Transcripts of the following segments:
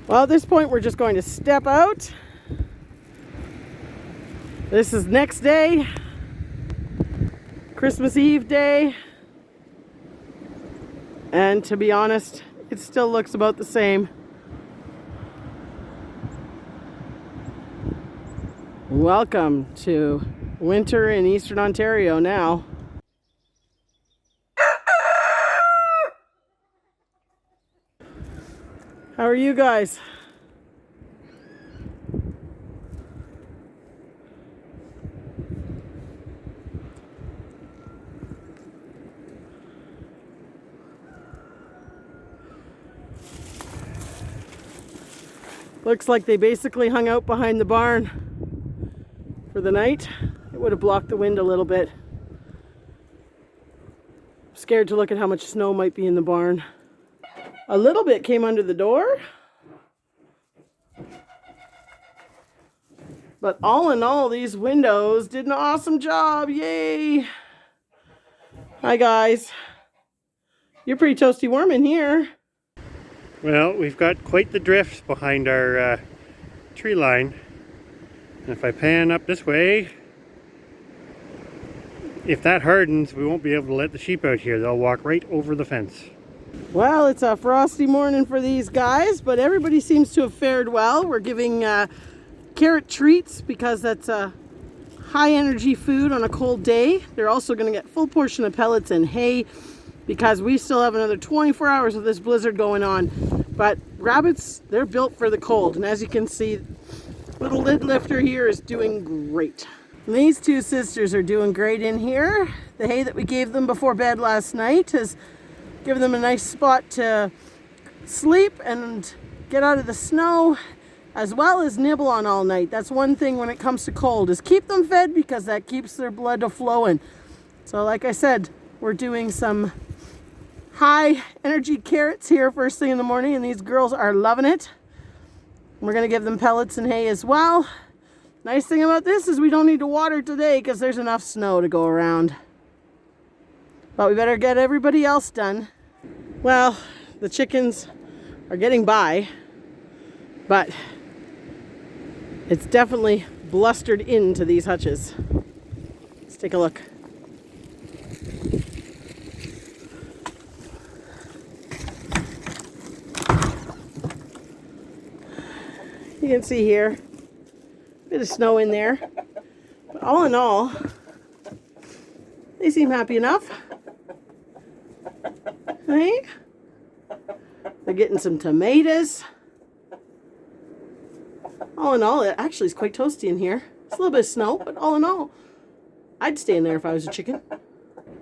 Well, at this point, we're just going to step out. This is next day, Christmas Eve day. And to be honest, it still looks about the same. Welcome to winter in Eastern Ontario now. How are you guys? Looks like they basically hung out behind the barn for the night. It would have blocked the wind a little bit. I'm scared to look at how much snow might be in the barn. A little bit came under the door. But all in all, these windows did an awesome job. Yay! Hi guys. You're pretty toasty warm in here. Well, we've got quite the drift behind our tree line. And if I pan up this way, if that hardens, we won't be able to let the sheep out here. They'll walk right over the fence. Well, it's a frosty morning for these guys, but everybody seems to have fared well. We're giving carrot treats because that's a high energy food on a cold day. They're also going to get full portion of pellets and hay because we still have another 24 hours of this blizzard going on. But rabbits, they're built for the cold. And as you can see, little lid lifter here is doing great. And these two sisters are doing great in here. The hay that we gave them before bed last night has given them a nice spot to sleep and get out of the snow, as well as nibble on all night. That's one thing when it comes to cold, is keep them fed because that keeps their blood flowing. So like I said, we're doing some high energy carrots here first thing in the morning, and these girls are loving it. We're going to give them pellets and hay as well. Nice thing about this is we don't need to water today because there's enough snow to go around. But we better get everybody else done. Well, the chickens are getting by, but it's definitely blustered into these hutches. Let's take a look. You can see here, a bit of snow in there. But all in all, they seem happy enough. Right? They're getting some tomatoes. All in all, it actually is quite toasty in here. It's a little bit of snow, but all in all, I'd stay in there if I was a chicken.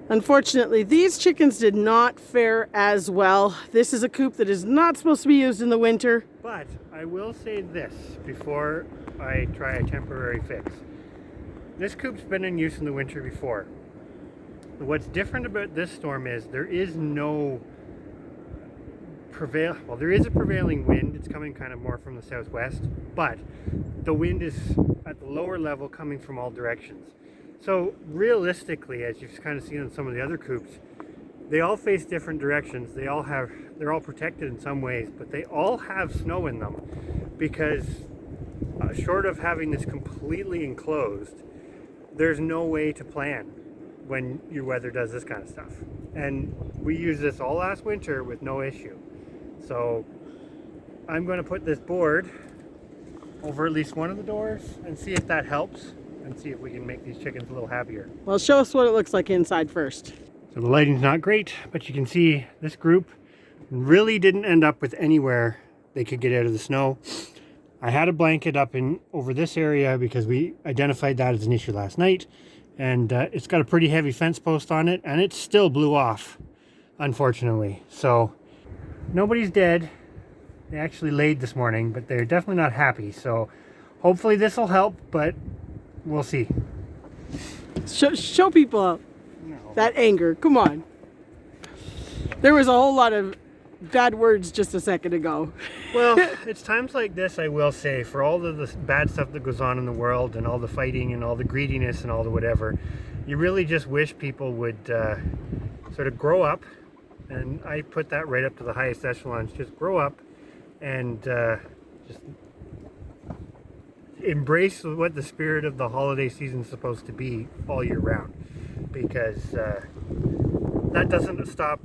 Unfortunately, these chickens did not fare as well. This is a coop that is not supposed to be used in the winter. But I will say this before I try a temporary fix. This coop's been in use in the winter before. What's different about this storm is there is no there is a prevailing wind. It's coming kind of more from the southwest, but the wind is at the lower level coming from all directions. So realistically, as you've kind of seen in some of the other coops, they all face different directions. They're all protected in some ways, but they all have snow in them because short of having this completely enclosed, there's no way to plan when your weather does this kind of stuff. And we used this all last winter with no issue. So I'm going to put this board over at least one of the doors and see if that helps and see if we can make these chickens a little happier. Well, show us what it looks like inside first. So the lighting's not great, but you can see this group really didn't end up with anywhere they could get out of the snow. I had a blanket up in over this area because we identified that as an issue last night. And it's got a pretty heavy fence post on it, and it still blew off, unfortunately. So nobody's dead. They actually laid this morning, but they're definitely not happy. So hopefully this will help, but we'll see. Show people that anger. Come on. There was a whole lot of bad words just a second ago. Well, it's times like this, I will say, for all of the bad stuff that goes on in the world and all the fighting and all the greediness and all the whatever, you really just wish people would sort of grow up. And I put that right up to the highest echelons. Just grow up and Just embrace what the spirit of the holiday season is supposed to be all year round, because that doesn't stop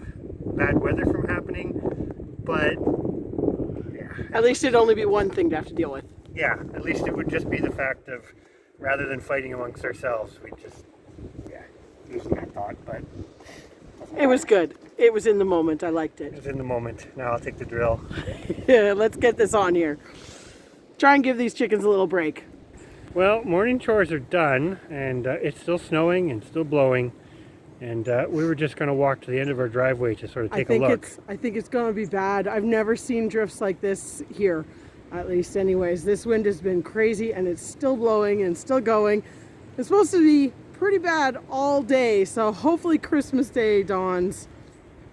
bad weather from happening, but yeah. At least it'd only be one thing to have to deal with. Yeah, at least it would just be the fact of, rather than fighting amongst ourselves, we just, yeah, losing that thought, but it was good. It was in the moment. I liked it it. was in the moment. Now I'll take the drill. Yeah, let's get this on here. Try and give these chickens a little break. Well, morning chores are done, and it's still snowing and still blowing, and we were just going to walk to the end of our driveway to sort of take a look. I think it's going to be bad. I've never seen drifts like this here, at least anyways. This wind has been crazy, and it's still blowing and still going. It's supposed to be pretty bad all day, so hopefully Christmas Day dawns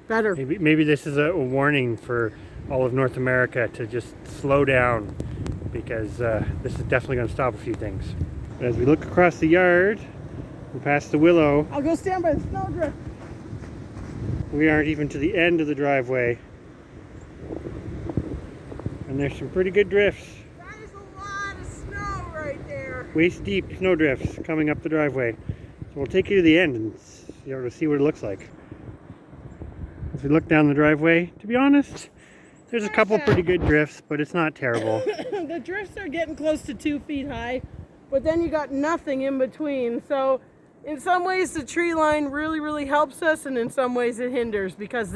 better. Maybe this is a warning for all of North America to just slow down, because this is definitely going to stop a few things. But as we look across the yard, we're past the willow. I'll go stand by the snowdrift. We aren't even to the end of the driveway. And there's some pretty good drifts. That is a lot of snow right there. Waist deep snow drifts coming up the driveway. So we'll take you to the end and to see what it looks like. As we look down the driveway, to be honest, there's a couple pretty good drifts, but it's not terrible. The drifts are getting close to 2 feet high, but then you got nothing in between. So in some ways the tree line really helps us, and in some ways it hinders, because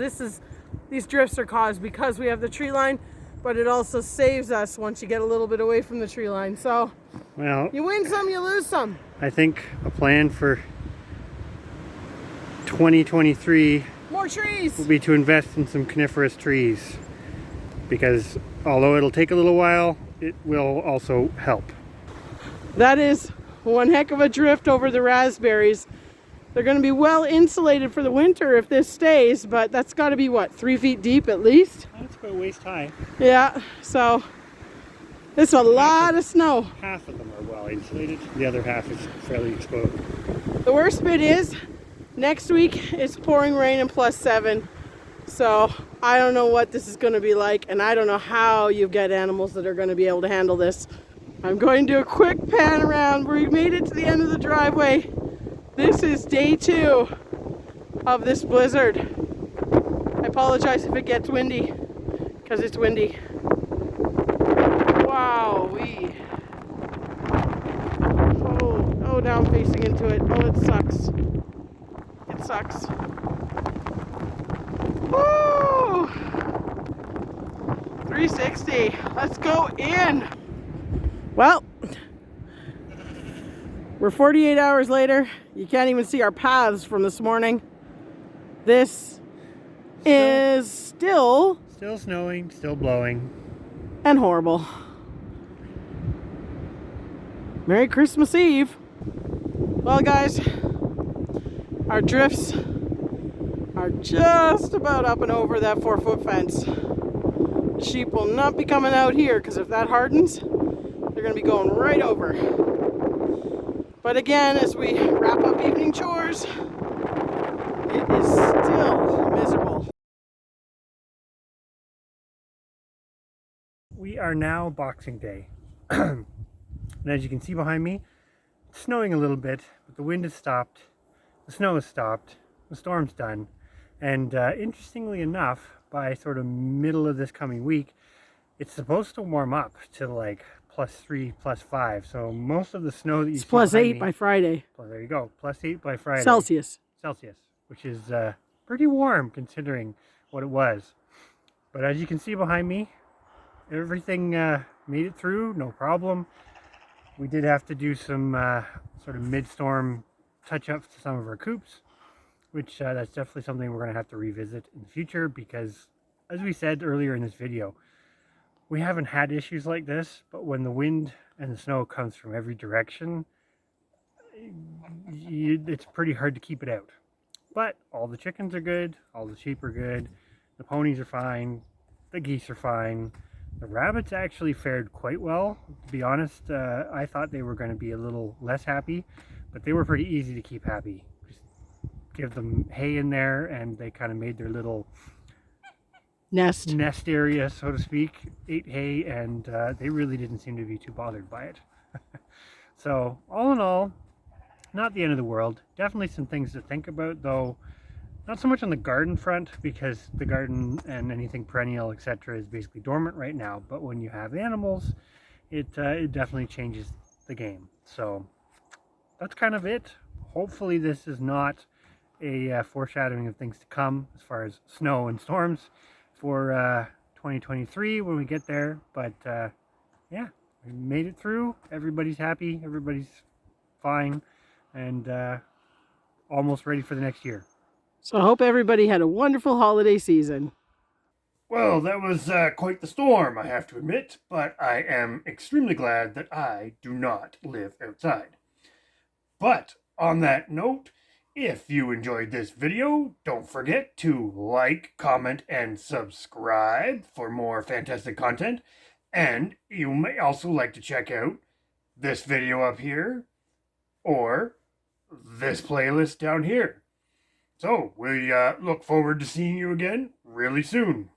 these drifts are caused because we have the tree line, but it also saves us once you get a little bit away from the tree line. So well, you win some, you lose some. I think a plan for 2023 more trees will be to invest in some coniferous trees, because although it'll take a little while, it will also help. That is one heck of a drift over the raspberries. They're going to be well insulated for the winter if this stays, but that's got to be what, 3 feet deep at least? That's about waist high. Yeah, so this is a lot of snow. Half of them are well insulated, the other half is fairly exposed. The worst bit is next week it's pouring rain and +7, so I don't know what this is going to be like, and I don't know how you get animals that are going to be able to handle this. I'm going to do a quick pan around. We made it to the end of the driveway. This is day 2 of this blizzard. I apologize if it gets windy, because it's windy. Wow-wee. Oh, now I'm facing into it. Oh, it sucks. It sucks. Woo! 360. Let's go in. Well, we're 48 hours later. You can't even see our paths from this morning. This is still snowing, still blowing, and horrible. Merry Christmas Eve. Well, guys, our drifts are just about up and over that 4-foot fence. The sheep will not be coming out here, because if that hardens, they're going to be going right over. But again, as we wrap up evening chores, it is still miserable. We are now Boxing Day. And as you can see behind me, it's snowing a little bit, but the wind has stopped, the snow has stopped, the storm's done. And interestingly enough, by sort of middle of this coming week, it's supposed to warm up to like +3, +5. So most of the snow that you see +8 by Friday. Well, there you go, +8 by Friday. Celsius, which is pretty warm considering what it was. But as you can see behind me, everything made it through, no problem. We did have to do some sort of mid-storm touch-ups to some of our coops, which that's definitely something we're going to have to revisit in the future, because as we said earlier in this video, we haven't had issues like this, but when the wind and the snow comes from every direction, it's pretty hard to keep it out. But all the chickens are good, all the sheep are good, the ponies are fine, the geese are fine. The rabbits actually fared quite well. To be honest, I thought they were going to be a little less happy, but they were pretty easy to keep happy. Just give them hay in there, and they kind of made their little nest area, so to speak, ate hay, and they really didn't seem to be too bothered by it. So all in all, not the end of the world. Definitely some things to think about, though. Not so much on the garden front, because the garden and anything perennial, etc., is basically dormant right now. But when you have animals, it definitely changes the game. So that's kind of it. Hopefully this is not a foreshadowing of things to come as far as snow and storms for 2023 when we get there. But yeah, we made it through. Everybody's happy. Everybody's fine. And almost ready for the next year. So I hope everybody had a wonderful holiday season. Well, that was quite the storm, I have to admit, but I am extremely glad that I do not live outside. But on that note, if you enjoyed this video, don't forget to like, comment, and subscribe for more fantastic content. And you may also like to check out this video up here or this playlist down here. So we look forward to seeing you again really soon.